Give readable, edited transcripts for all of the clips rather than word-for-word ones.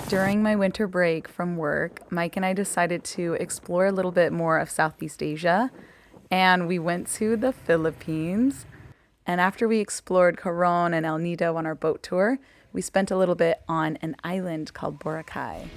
During my winter break from work, Mike and I decided to explore a little bit more of Southeast Asia, and we went to the Philippines. And after we explored Coron and El Nido on our boat tour, we spent a little bit on an island called Boracay.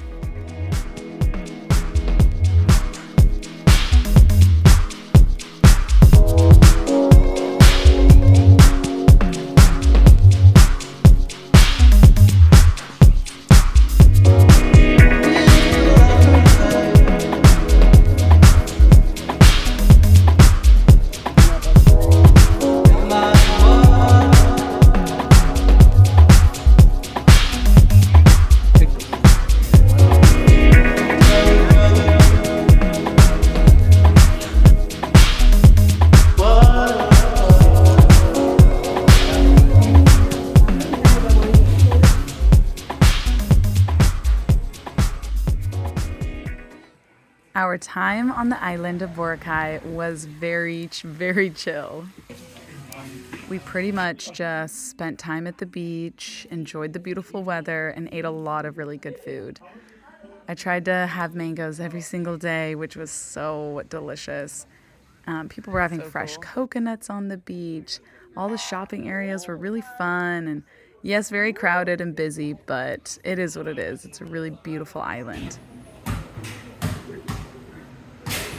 Our time on the island of Boracay was very chill. We pretty much just spent time at the beach, enjoyed the beautiful weather, and ate a lot of really good food. I tried to have mangoes every single day, which was so delicious. People were having fresh coconuts on the beach. All the shopping areas were really fun and, yes, very crowded and busy, but it is what it is. It's a really beautiful island.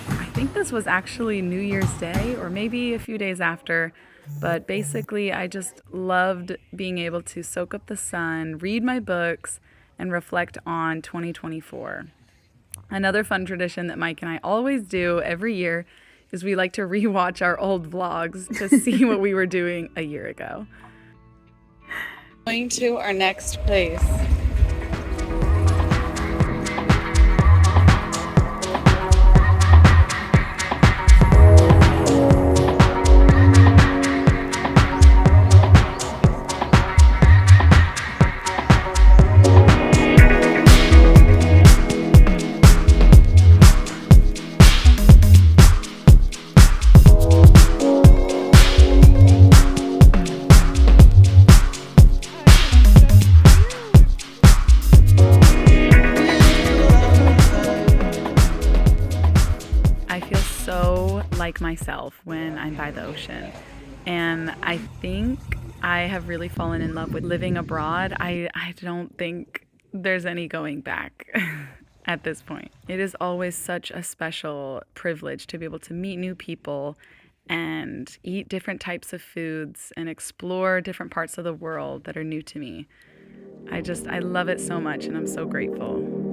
I think this was actually New Year's Day or maybe a few days after, but basically, I just loved being able to soak up the sun, read my books, and reflect on 2024. Another fun tradition that Mike and I always do every year is we like to rewatch our old vlogs to see what we were doing a year ago. Going to our next place. I feel so like myself when I'm by the ocean. And I think I have really fallen in love with living abroad. I don't think there's any going back at this point. It is always such a special privilege to be able to meet new people and eat different types of foods and explore different parts of the world that are new to me. I love it so much and I'm so grateful.